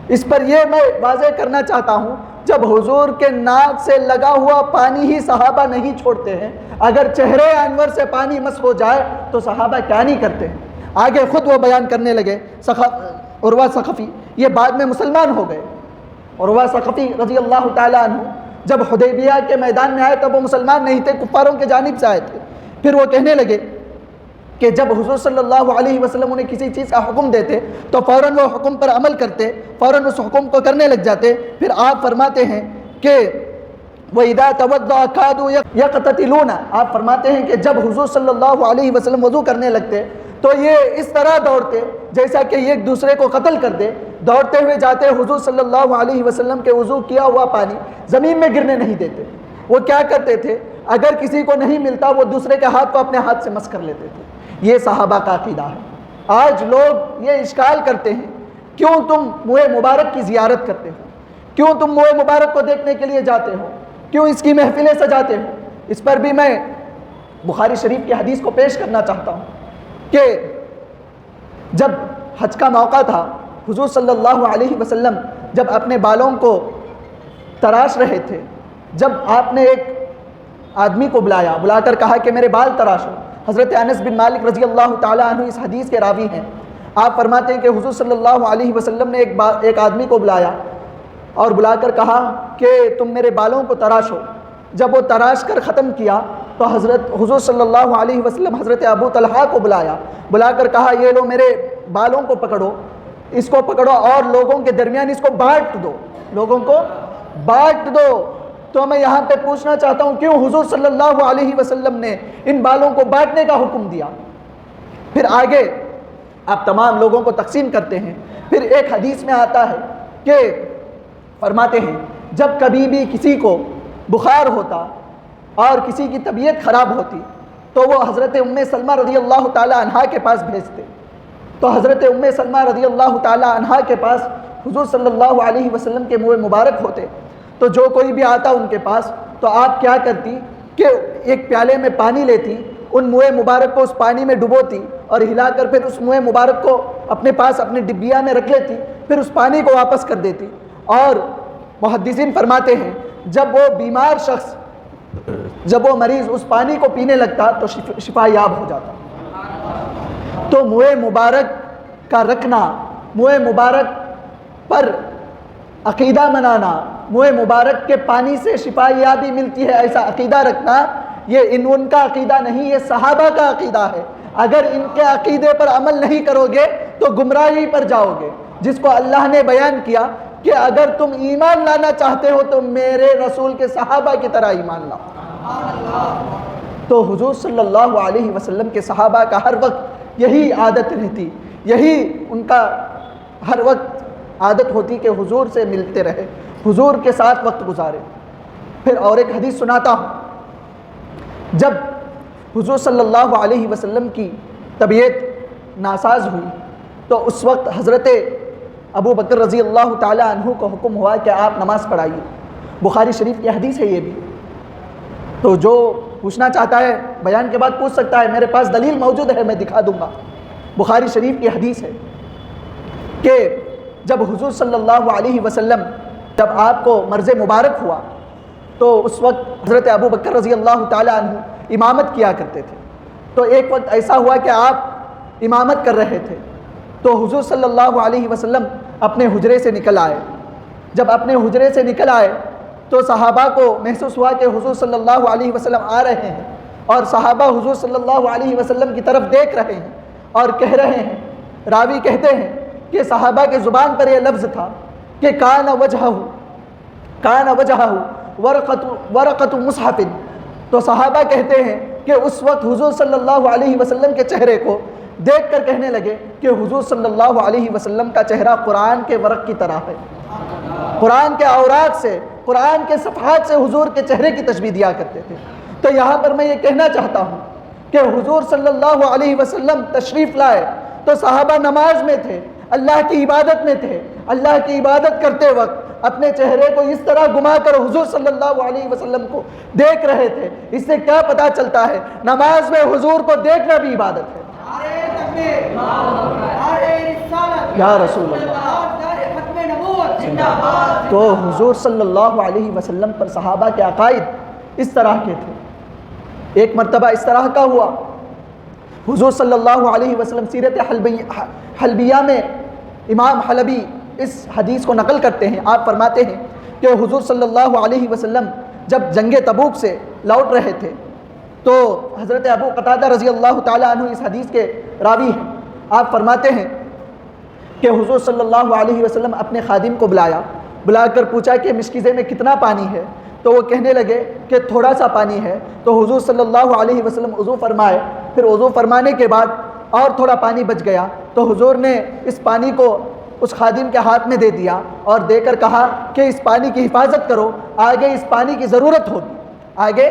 اس پر یہ میں واضح کرنا چاہتا ہوں، جب حضور کے ناک سے لگا ہوا پانی ہی صحابہ نہیں چھوڑتے ہیں، اگر چہرے انور سے پانی مس ہو جائے تو صحابہ کیا نہیں کرتے ہیں؟ آگے خود وہ بیان کرنے لگے، عروہ ثقفی، یہ بعد میں مسلمان ہو گئے۔ عروہ ثقفی رضی اللہ تعالیٰ عنہ جب حدیبیہ کے میدان میں آئے تب وہ مسلمان نہیں تھے، کفاروں کی جانب سے آئے تھے۔ پھر وہ کہنے لگے کہ جب حضور صلی اللہ علیہ وسلم انہیں کسی چیز کا حکم دیتے تو فوراً وہ حکم پر عمل کرتے، فوراً اس حکم کو کرنے لگ جاتے۔ پھر آپ فرماتے ہیں کہ وَإِذَا تَوَضَّأَ كَادُوا يَقْتَتِلُونَ، آپ فرماتے ہیں کہ جب حضور صلی اللہ علیہ وسلم وضو کرنے لگتے تو یہ اس طرح دوڑتے جیسا کہ یہ ایک دوسرے کو قتل کر دے، دوڑتے ہوئے جاتے، حضور صلی اللہ علیہ وسلم کے وضو کیا ہوا پانی زمین میں گرنے نہیں دیتے۔ وہ کیا کرتے تھے؟ اگر کسی کو نہیں ملتا وہ دوسرے کے ہاتھ کو اپنے ہاتھ سے مس کر لیتے تھے۔ یہ صحابہ کا عقیدہ ہے۔ آج لوگ یہ اشکال کرتے ہیں، کیوں تم منہ مبارک کی زیارت کرتے ہو؟ کیوں تم منہ مبارک کو دیکھنے کے لیے جاتے ہو؟ کیوں اس کی محفلیں سجاتے ہو؟ اس پر بھی میں بخاری شریف کی حدیث کو پیش کرنا چاہتا ہوں کہ جب حج کا موقع تھا، حضور صلی اللہ علیہ وسلم جب اپنے بالوں کو تراش رہے تھے، جب آپ نے ایک آدمی کو بلا کر کہا کہ میرے بال تراشو، حضرت انس بن مالک رضی اللہ تعالیٰ عنہ اس حدیث کے راوی ہیں، آپ فرماتے ہیں کہ حضور صلی اللہ علیہ وسلم نے ایک آدمی کو بلایا اور بلا کر کہا کہ تم میرے بالوں کو تراشو۔ جب وہ تراش کر ختم کیا تو حضور صلی اللہ علیہ وسلم حضرت ابو طلحہ کو بلا کر کہا یہ لو میرے بالوں کو پکڑو، اس کو پکڑو اور لوگوں کے درمیان اس کو بانٹ دو، لوگوں کو بانٹ دو۔ تو میں یہاں پہ پوچھنا چاہتا ہوں، کیوں حضور صلی اللہ علیہ وسلم نے ان بالوں کو بانٹنے کا حکم دیا؟ پھر آگے آپ تمام لوگوں کو تقسیم کرتے ہیں۔ پھر ایک حدیث میں آتا ہے کہ فرماتے ہیں جب کبھی بھی کسی کو بخار ہوتا اور کسی کی طبیعت خراب ہوتی تو وہ حضرت ام سلمہ رضی اللہ تعالی عنہا کے پاس بھیجتے۔ تو حضرت ام سلمہ رضی اللہ تعالی عنہا کے پاس حضور صلی اللہ علیہ وسلم کے منہ مبارک ہوتے، تو جو کوئی بھی آتا ان کے پاس تو آپ کیا کرتی کہ ایک پیالے میں پانی لیتی، ان منہ مبارک کو اس پانی میں ڈبوتی اور ہلا کر پھر اس منہ مبارک کو اپنے پاس اپنے ڈبیا میں رکھ لیتی، پھر اس پانی کو واپس کر دیتی۔ اور محدثین فرماتے ہیں جب وہ بیمار شخص، جب وہ مریض اس پانی کو پینے لگتا تو شفا یاب ہو جاتا۔ تو منہ مبارک کا رکھنا، منہ مبارک پر عقیدہ منانا، منہ مبارک کے پانی سے شفا یابی ملتی ہے ایسا عقیدہ رکھنا، یہ ان کا عقیدہ نہیں، یہ صحابہ کا عقیدہ ہے۔ اگر ان کے عقیدے پر عمل نہیں کرو گے تو گمراہی پر جاؤ گے، جس کو اللہ نے بیان کیا کہ اگر تم ایمان لانا چاہتے ہو تو میرے رسول کے صحابہ کی طرح ایمان لاؤ۔ تو حضور صلی اللہ علیہ وسلم کے صحابہ کا ہر وقت یہی عادت رہتی، یہی ان کا ہر وقت عادت ہوتی کہ حضور سے ملتے رہے، حضور کے ساتھ وقت گزارے۔ پھر اور ایک حدیث سناتا ہوں، جب حضور صلی اللہ علیہ وسلم کی طبیعت ناساز ہوئی تو اس وقت حضرت ابو بکر رضی اللہ تعالیٰ عنہ کو حکم ہوا کہ آپ نماز پڑھائیے۔ بخاری شریف کی حدیث ہے یہ بھی۔ تو جو پوچھنا چاہتا ہے بیان کے بعد پوچھ سکتا ہے، میرے پاس دلیل موجود ہے، میں دکھا دوں گا۔ بخاری شریف کی حدیث ہے کہ جب حضور صلی اللہ علیہ وسلم جب آپ کو مرض مبارک ہوا تو اس وقت حضرت ابو بکر رضی اللہ تعالیٰ عنہ امامت کیا کرتے تھے۔ تو ایک وقت ایسا ہوا کہ آپ امامت کر رہے تھے تو حضور صلی اللہ علیہ وسلم اپنے حجرے سے نکل آئے۔ جب اپنے حجرے سے نکل آئے تو صحابہ کو محسوس ہوا کہ حضور صلی اللہ علیہ وسلم آ رہے ہیں، اور صحابہ حضور صلی اللہ علیہ وسلم کی طرف دیکھ رہے ہیں اور کہہ رہے ہیں، راوی کہتے ہیں کہ صحابہ کے زبان پر یہ لفظ تھا کہ کان وجہہ ورقۃ مصحف۔ تو صحابہ کہتے ہیں کہ اس وقت حضور صلی اللہ علیہ وسلم کے چہرے کو دیکھ کر کہنے لگے کہ حضور صلی اللہ علیہ وسلم کا چہرہ قرآن کے ورق کی طرح ہے۔ قرآن کے اوراق سے، قرآن کے صفحات سے حضور کے چہرے کی تشبیہ دیا کرتے تھے۔ تو یہاں پر میں یہ کہنا چاہتا ہوں کہ حضور صلی اللہ علیہ وسلم تشریف لائے تو صحابہ نماز میں تھے، اللہ کی عبادت میں تھے، اللہ کی عبادت کرتے وقت اپنے چہرے کو اس طرح گھما کر حضور صلی اللہ علیہ وسلم کو دیکھ رہے تھے۔ اس سے کیا پتہ چلتا ہے؟ نماز میں حضور کو دیکھنا بھی عبادت ہے۔ یا رسول اللہ۔ تو حضور صلی اللہ علیہ وسلم پر صحابہ کے عقائد اس طرح کے تھے۔ ایک مرتبہ اس طرح کا ہوا، حضور صلی اللہ علیہ وسلم سیرت حلبیہ میں امام حلبی اس حدیث کو نقل کرتے ہیں، آپ فرماتے ہیں کہ حضور صلی اللہ علیہ وسلم جب جنگ تبوک سے لوٹ رہے تھے تو حضرت ابو قتادہ رضی اللہ تعالیٰ عنہ اس حدیث کے راوی ہیں، آپ فرماتے ہیں کہ حضور صلی اللہ علیہ وسلم اپنے خادم کو بلا کر پوچھا کہ مشکیزے میں کتنا پانی ہے، تو وہ کہنے لگے کہ تھوڑا سا پانی ہے، تو حضور صلی اللہ علیہ وسلم وضو فرمائے، پھر وضو فرمانے کے بعد اور تھوڑا پانی بچ گیا تو حضور نے اس پانی کو اس خادم کے ہاتھ میں دے دیا اور دے کر کہا کہ اس پانی کی حفاظت کرو، آگے اس پانی کی ضرورت ہوگی، آگے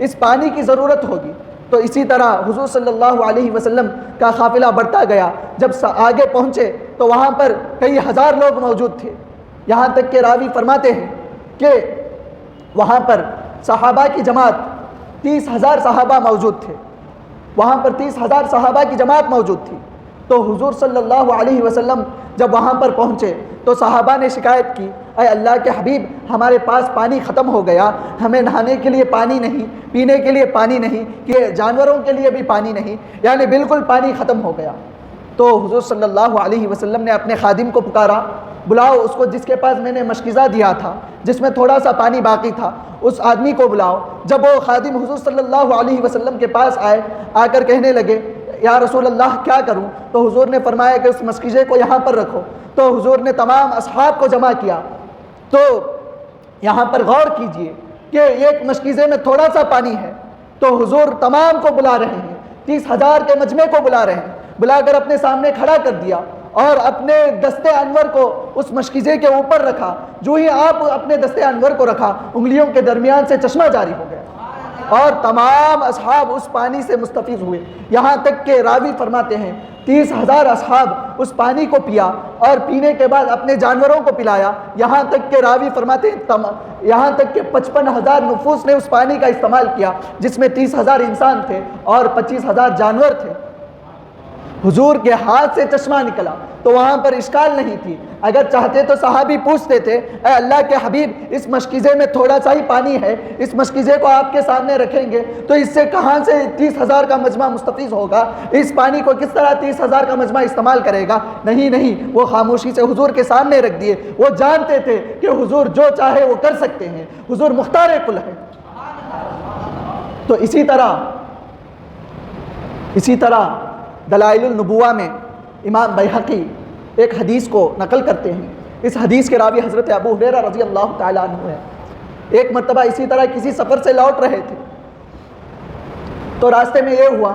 اس پانی کی ضرورت ہوگی۔ تو اسی طرح حضور صلی اللہ علیہ وسلم کا قافلہ بڑھتا گیا، جب آگے پہنچے تو وہاں پر کئی ہزار لوگ موجود تھے، یہاں تک کہ راوی فرماتے ہیں کہ وہاں پر صحابہ کی جماعت 30,000 صحابہ موجود تھے، وہاں پر 30,000 صحابہ کی جماعت موجود تھی۔ تو حضور صلی اللہ علیہ وسلم جب وہاں پر پہنچے تو صحابہ نے شکایت کی، اے اللہ کے حبیب، ہمارے پاس پانی ختم ہو گیا، ہمیں نہانے کے لیے پانی نہیں، پینے کے لیے پانی نہیں، کہ جانوروں کے لیے بھی پانی نہیں، یعنی بالکل پانی ختم ہو گیا۔ تو حضور صلی اللہ علیہ وسلم نے اپنے خادم کو پکارا، بلاؤ اس کو جس کے پاس میں نے مشکیزہ دیا تھا، جس میں تھوڑا سا پانی باقی تھا، اس آدمی کو بلاؤ۔ جب وہ خادم حضور صلی اللہ علیہ وسلم کے پاس آئے، آ کر کہنے لگے یا رسول اللہ کیا کروں، تو حضور نے فرمایا کہ اس مشکیزے کو یہاں پر رکھو۔ تو حضور نے تمام اصحاب کو جمع کیا، تو یہاں پر غور کیجئے کہ ایک مشکیزے میں تھوڑا سا پانی ہے، تو حضور تمام کو بلا رہے ہیں، 30,000 کے مجمع کو بلا رہے ہیں، بلا کر اپنے سامنے کھڑا کر دیا اور اپنے دستے انور کو اس مشکیزے کے اوپر رکھا۔ جو ہی آپ اپنے دستے انور کو رکھا، انگلیوں کے درمیان سے چشمہ جاری ہو گیا اور تمام اصحاب اس پانی سے مستفیض ہوئے، یہاں تک کہ راوی فرماتے ہیں 30,000 اصحاب اس پانی کو پیا اور پینے کے بعد اپنے جانوروں کو پلایا، یہاں تک کہ راوی فرماتے ہیں یہاں تک کہ 55,000 نفوس نے اس پانی کا استعمال کیا، جس میں 30,000 انسان تھے اور 25,000 جانور تھے۔ حضور کے ہاتھ سے چشمہ نکلا تو وہاں پر اشکال نہیں تھی، اگر چاہتے تو صحابی پوچھتے تھے اے اللہ کے حبیب، اس مشکیزے میں تھوڑا سا ہی پانی ہے، اس مشکیزے کو آپ کے سامنے رکھیں گے تو اس سے کہاں سے 30,000 کا مجمع مستفیض ہوگا، اس پانی کو کس طرح 30,000 کا مجمع استعمال کرے گا؟ نہیں، وہ خاموشی سے حضور کے سامنے رکھ دیے۔ وہ جانتے تھے کہ حضور جو چاہے وہ کر سکتے ہیں، حضور مختار کل ہے۔ تو اسی طرح دلائل النبوہ میں امام بیہقی ایک حدیث کو نقل کرتے ہیں، اس حدیث کے راوی حضرت ابو ہریرہ رضی اللہ تعالیٰ عنہ ہے۔ ایک مرتبہ اسی طرح کسی سفر سے لوٹ رہے تھے تو راستے میں یہ ہوا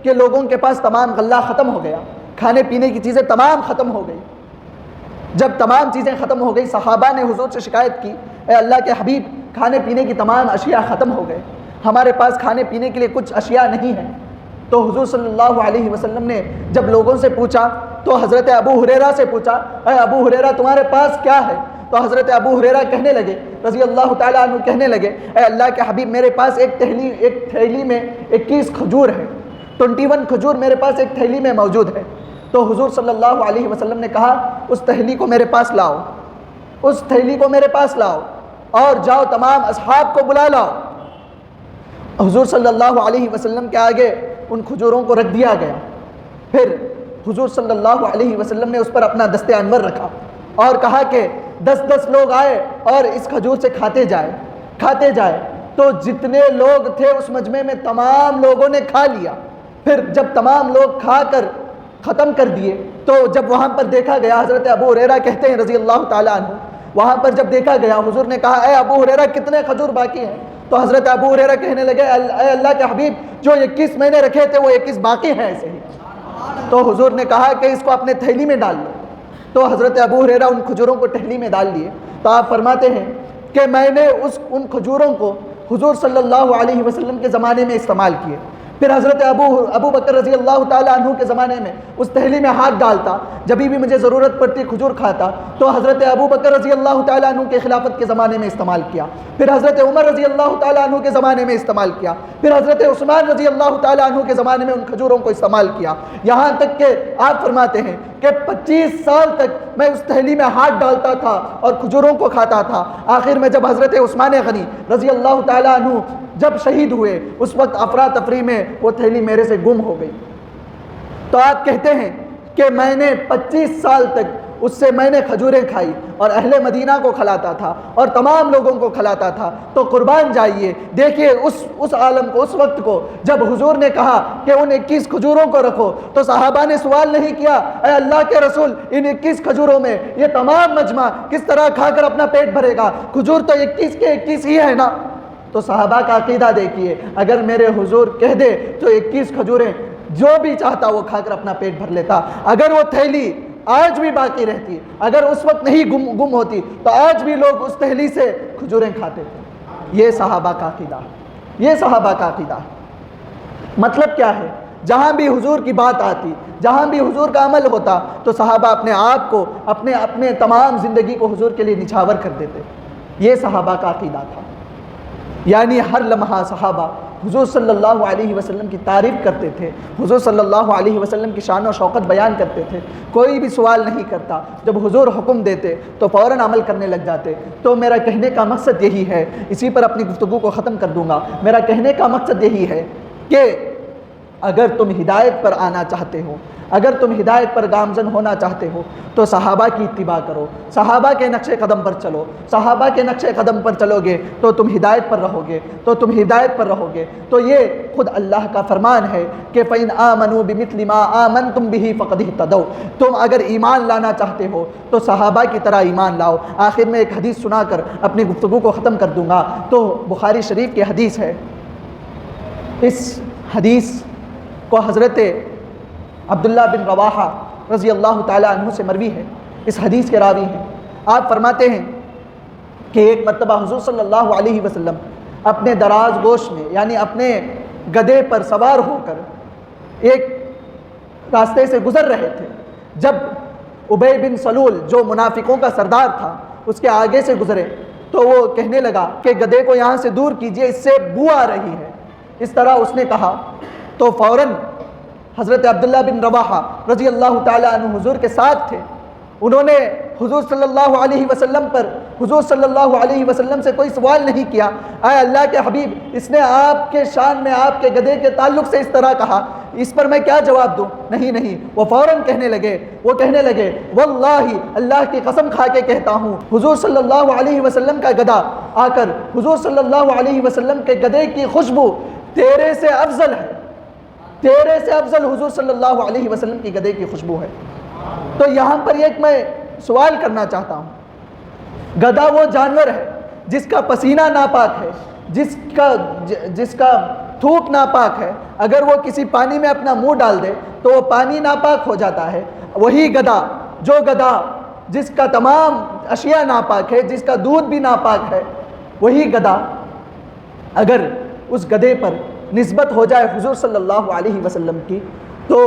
کہ لوگوں کے پاس تمام غلہ ختم ہو گیا، کھانے پینے کی چیزیں تمام ختم ہو گئی۔ جب تمام چیزیں ختم ہو گئی، صحابہ نے حضور سے شکایت کی، اے اللہ کے حبیب، کھانے پینے کی تمام اشیاء ختم ہو گئے، ہمارے پاس کھانے پینے کے لیے کچھ اشیاء نہیں ہیں۔ تو حضور صلی اللہ علیہ وسلم نے جب لوگوں سے پوچھا تو حضرت ابو ہریرہ سے پوچھا، اے ابو ہریرہ تمہارے پاس کیا ہے؟ تو حضرت ابو ہریرہ کہنے لگے رضی اللہ تعالیٰ عنہ کہنے لگے، اے اللہ کے حبیب، میرے پاس ایک تھیلی میں 21 کھجور ہے، 21 کھجور میرے پاس ایک تھیلی میں موجود ہے۔ تو حضور صلی اللہ علیہ وسلم نے کہا اس تھیلی کو میرے پاس لاؤ، اس تھیلی کو میرے پاس لاؤ اور جاؤ تمام اصحاب کو بلا لاؤ۔ حضور صلی اللہ علیہ وسلم کے آگے ان کھجوروں کو رکھ دیا گیا، پھر حضور صلی اللہ علیہ وسلم نے اس پر اپنا دست انور رکھا اور کہا کہ 10 لوگ آئے اور اس کھجور سے کھاتے جائے۔ تو جتنے لوگ تھے اس مجمع میں تمام لوگوں نے کھا لیا۔ پھر جب تمام لوگ کھا کر ختم کر دیے تو جب وہاں پر دیکھا گیا، حضرت ابو ہریرہ کہتے ہیں رضی اللہ تعالیٰ عنہ، وہاں پر جب دیکھا گیا حضور نے کہا اے ابو ہریرہ کتنے کھجور باقی ہیں؟ تو حضرت ابو ہریرہ کہنے لگے اے اللہ کے حبیب، جو 21 میں نے رکھے تھے وہ 21 باقی ہیں ایسے ہی۔ تو حضور نے کہا کہ اس کو اپنے تھیلی میں ڈال لو۔ تو حضرت ابو ہریرہ ان کھجوروں کو تھیلی میں ڈال لیے۔ تو آپ فرماتے ہیں کہ میں نے ان کھجوروں کو حضور صلی اللہ علیہ وسلم کے زمانے میں استعمال کیے، پھر حضرت ابو بکر رضی اللہ تعالیٰ عنہ کے زمانے میں اس تھیلی میں ہاتھ ڈالتا، جب بھی مجھے ضرورت پڑتی کھجور کھاتا، تو حضرت ابو بکر رضی اللہ تعالیٰ عنہ کے خلافت کے زمانے میں استعمال کیا، پھر حضرت عمر رضی اللہ تعالیٰ عنہ کے زمانے میں استعمال کیا، پھر حضرت عثمان رضی اللہ تعالیٰ عنہ کے زمانے میں ان کھجوروں کو استعمال کیا، یہاں تک کہ آپ فرماتے ہیں کہ 25 سال تک میں اس تھیلی میں ہاتھ ڈالتا تھا اور کھجوروں کو کھاتا تھا۔ آخر میں جب حضرت عثمان غنی رضی اللہ تعالیٰ عنہ جب شہید ہوئے، اس وقت افراتفری میں وہ تھیلی میرے سے گم ہو گئی۔ تو آپ کہتے ہیں کہ میں نے 25 سال تک اس سے میں نے کھجوریں کھائی اور اہل مدینہ کو کھلاتا تھا اور تمام لوگوں کو کھلاتا تھا۔ تو قربان جائیے، دیکھیے اس عالم کو، اس وقت کو جب حضور نے کہا کہ ان 21 کھجوروں کو رکھو، تو صحابہ نے سوال نہیں کیا اے اللہ کے رسول ان 21 کھجوروں میں یہ تمام مجمع کس طرح کھا کر اپنا پیٹ بھرے گا؟ کھجور تو 21 کے 21 ہی ہے نا۔ تو صحابہ کا عقیدہ دیکھیے، اگر میرے حضور کہہ دے تو 21 کھجوریں جو بھی چاہتا وہ کھا کر اپنا پیٹ بھر لیتا۔ اگر وہ تھیلی آج بھی باقی رہتی، اگر اس وقت نہیں گم ہوتی، تو آج بھی لوگ اس تھیلی سے کھجوریں کھاتے تھے۔ یہ صحابہ کا عقیدہ، یہ صحابہ کا عقیدہ۔ مطلب کیا ہے؟ جہاں بھی حضور کی بات آتی، جہاں بھی حضور کا عمل ہوتا، تو صحابہ اپنے آپ کو، اپنے تمام زندگی کو حضور کے لیے نچھاور کر دیتے۔ یہ صحابہ کا عقیدہ تھا، یعنی ہر لمحہ صحابہ حضور صلی اللہ علیہ وسلم کی تعریف کرتے تھے، حضور صلی اللہ علیہ وسلم کی شان و شوکت بیان کرتے تھے، کوئی بھی سوال نہیں کرتا، جب حضور حکم دیتے تو فوراً عمل کرنے لگ جاتے۔ تو میرا کہنے کا مقصد یہی ہے، اسی پر اپنی گفتگو کو ختم کر دوں گا۔ میرا کہنے کا مقصد یہی ہے کہ اگر تم ہدایت پر آنا چاہتے ہو، اگر تم ہدایت پر گامزن ہونا چاہتے ہو، تو صحابہ کی اتباع کرو، صحابہ کے نقش قدم پر چلو۔ صحابہ کے نقش قدم پر چلو گے تو تم ہدایت پر رہو گے، تو تم ہدایت پر رہو گے۔ تو یہ خود اللہ کا فرمان ہے کہ فَإِنْ آمَنُوا بِمِثْلِ مَا آمَنْتُمْ بِهِ فَقَدِ اهْتَدَوْا۔ تم اگر ایمان لانا چاہتے ہو تو صحابہ کی طرح ایمان لاؤ۔ آخر میں ایک حدیث سنا کر اپنی گفتگو کو ختم کر دوں گا۔ تو بخاری شریف کی حدیث ہے، اس حدیث کو حضرت عبداللہ بن رواحہ رضی اللہ تعالیٰ عنہ سے مروی ہے، اس حدیث کے راوی ہیں۔ آپ فرماتے ہیں کہ ایک مرتبہ حضور صلی اللہ علیہ وسلم اپنے دراز گوش میں، یعنی اپنے گدھے پر سوار ہو کر ایک راستے سے گزر رہے تھے، جب ابی بن سلول جو منافقوں کا سردار تھا اس کے آگے سے گزرے تو وہ کہنے لگا کہ گدھے کو یہاں سے دور کیجئے، اس سے بو آ رہی ہے، اس طرح اس نے کہا۔ تو فوراً حضرت عبداللہ بن رواحہ رضی اللہ تعالیٰ عنہ حضور کے ساتھ تھے، انہوں نے حضور صلی اللہ علیہ وسلم پر، حضور صلی اللہ علیہ وسلم سے کوئی سوال نہیں کیا اے اللہ کے حبیب اس نے آپ کے شان میں آپ کے گدھے کے تعلق سے اس طرح کہا، اس پر میں کیا جواب دوں؟ نہیں، وہ فوراً کہنے لگے واللہ اللہ کی قسم کھا کے کہتا ہوں، حضور صلی اللہ علیہ وسلم کا گدھا آ کر حضور صلی اللہ علیہ وسلم کے گدھے کی خوشبو تیرے سے افضل ہے، تیرے سے افضل حضور صلی اللہ علیہ وسلم کی گدھے کی خوشبو ہے۔ تو یہاں پر ایک میں سوال کرنا چاہتا ہوں، گدھا وہ جانور ہے جس کا پسینہ ناپاک ہے، جس کا تھوک ناپاک ہے، اگر وہ کسی پانی میں اپنا منہ ڈال دے تو وہ پانی ناپاک ہو جاتا ہے۔ وہی گدھا جس کا تمام اشیاء ناپاک ہے، جس کا دودھ بھی ناپاک ہے، وہی گدھا اگر اس گدھے پر نسبت ہو جائے حضور صلی اللہ علیہ وسلم کی تو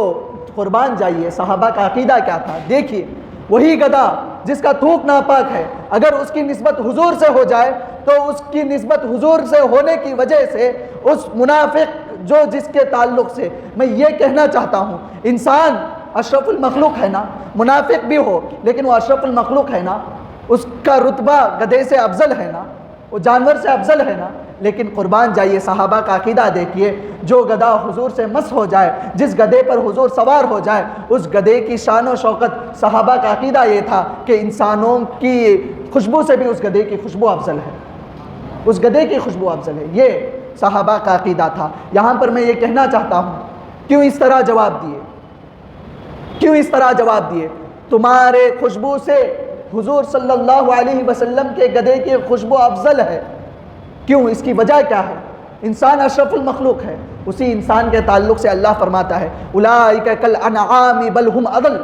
قربان جائیے صحابہ کا عقیدہ کیا تھا۔ دیکھیے وہی گدھا جس کا تھوک ناپاک ہے، اگر اس کی نسبت حضور سے ہو جائے تو اس کی نسبت حضور سے ہونے کی وجہ سے اس منافق جو جس کے تعلق سے میں یہ کہنا چاہتا ہوں، انسان اشرف المخلوق ہے نا، منافق بھی ہو لیکن وہ اشرف المخلوق ہے نا، اس کا رتبہ گدھے سے افضل ہے نا، وہ جانور سے افضل ہے نا۔ لیکن قربان جائیے صحابہ کا عقیدہ دیکھیے، جو گدھا حضور سے مس ہو جائے، جس گدھے پر حضور سوار ہو جائے، اس گدھے کی شان و شوکت، صحابہ کا عقیدہ یہ تھا کہ انسانوں کی خوشبو سے بھی اس گدھے کی خوشبو افضل ہے، اس گدھے کی خوشبو افضل ہے۔ یہ صحابہ کا عقیدہ تھا۔ یہاں پر میں یہ کہنا چاہتا ہوں، کیوں اس طرح جواب دیے؟ تمہارے خوشبو سے حضور صلی اللہ علیہ وسلم کے گدھے کی خوشبو افضل ہے، کیوں؟ اس کی وجہ کیا ہے؟ انسان اشرف المخلوق ہے، اسی انسان کے تعلق سے اللہ فرماتا ہے اولئک کالانعام بل هم اضل۔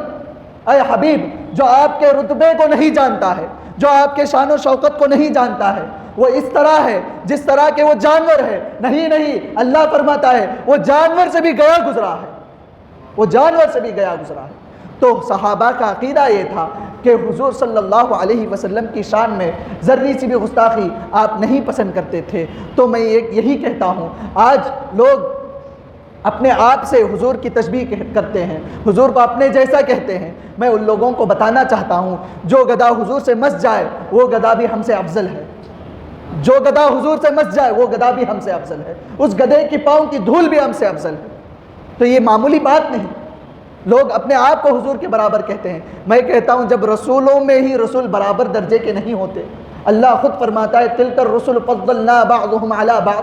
اے حبیب جو آپ کے رتبے کو نہیں جانتا ہے، جو آپ کے شان و شوکت کو نہیں جانتا ہے، وہ اس طرح ہے جس طرح کہ وہ جانور ہے. نہیں، اللہ فرماتا ہے وہ جانور سے بھی گیا گزرا ہے، وہ جانور سے بھی گیا گزرا ہے. تو صحابہ کا عقیدہ یہ تھا کہ حضور صلی اللہ علیہ وسلم کی شان میں ذرے سی بھی گستاخی آپ نہیں پسند کرتے تھے. تو میں یہی کہتا ہوں، آج لوگ اپنے آپ سے حضور کی تشبیہ کرتے ہیں، حضور کو اپنے جیسا کہتے ہیں. میں ان لوگوں کو بتانا چاہتا ہوں، جو گدھا حضور سے مس جائے وہ گدھا بھی ہم سے افضل ہے. جو گدھا حضور سے مس جائے وہ گدھا بھی ہم سے افضل ہے. اس گدھے کی پاؤں کی دھول بھی ہم سے افضل ہے. تو یہ معمولی بات نہیں. لوگ اپنے آپ کو حضور کے برابر کہتے ہیں. میں کہتا ہوں جب رسولوں میں ہی رسول برابر درجے کے نہیں ہوتے. اللہ خود فرماتا ہے تلک الرسل فضلنا بعضهم علی بعض،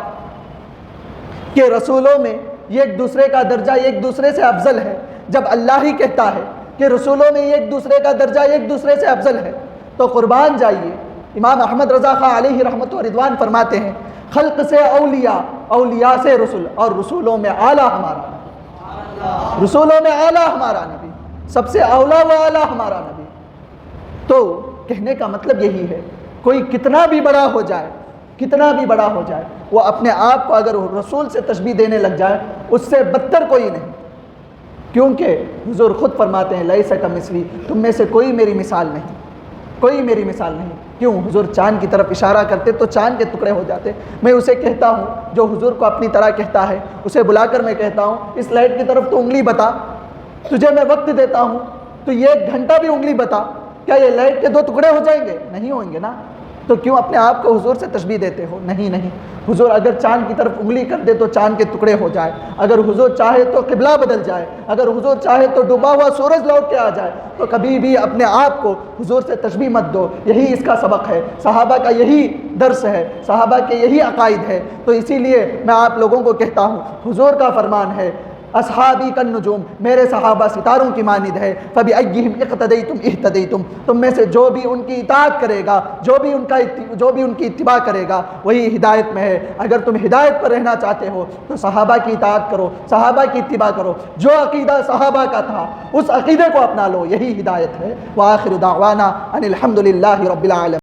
کہ رسولوں میں یہ ایک دوسرے کا درجہ ایک دوسرے سے افضل ہے. جب اللہ ہی کہتا ہے کہ رسولوں میں ایک دوسرے کا درجہ ایک دوسرے سے افضل ہے تو قربان جائیے. امام احمد رضا خان علیہ رحمت و رضوان فرماتے ہیں خلق سے اولیاء، اولیاء سے رسول، اور رسولوں میں اعلیٰ ہمارا نبی، رسولوں میں اعلیٰ ہمارا نبی، سب سے اولیٰ و اعلیٰ ہمارا نبی. تو کہنے کا مطلب یہی ہے، کوئی کتنا بھی بڑا ہو جائے، کتنا بھی بڑا ہو جائے، وہ اپنے آپ کو اگر رسول سے تشبیہ دینے لگ جائے اس سے بدتر کوئی نہیں. کیونکہ حضور خود فرماتے ہیں لیس کمثلی، تم میں سے کوئی میری مثال نہیں، کوئی میری مثال نہیں. کیوں؟ حضور چاند کی طرف اشارہ کرتے تو چاند کے ٹکڑے ہو جاتے. میں اسے کہتا ہوں جو حضور کو اپنی طرح کہتا ہے، اسے بلا کر میں کہتا ہوں اس لائٹ کی طرف تو انگلی بتا، تجھے میں وقت دیتا ہوں تو یہ 1 گھنٹہ بھی انگلی بتا، کیا یہ لائٹ کے 2 ٹکڑے ہو جائیں گے؟ نہیں ہوئیں گے نا. تو کیوں اپنے آپ کو حضور سے تشبیہ دیتے ہو؟ نہیں، حضور اگر چاند کی طرف انگلی کر دے تو چاند کے ٹکڑے ہو جائے، اگر حضور چاہے تو قبلہ بدل جائے، اگر حضور چاہے تو ڈوبا ہوا سورج لوٹ کے آ جائے، تو کبھی بھی اپنے آپ کو حضور سے تشبیہ مت دو. یہی اس کا سبق ہے، صحابہ کا یہی درس ہے، صحابہ کے یہی عقائد ہے. تو اسی لیے میں آپ لوگوں کو کہتا ہوں حضور کا فرمان ہے اصحابی کالنجوم، میرے صحابہ ستاروں کی مانند ہے. فبأیہم اقتدیتم اہتدیتم، تم میں سے جو بھی ان کی اطاعت کرے گا، جو بھی ان کی اتباع کرے گا وہی ہدایت میں ہے. اگر تم ہدایت پر رہنا چاہتے ہو تو صحابہ کی اطاعت کرو، صحابہ کی اتباع کرو. جو عقیدہ صحابہ کا تھا اس عقیدے کو اپنا لو، یہی ہدایت ہے. وآخر دعوانا ان الحمد للہ رب العالمین.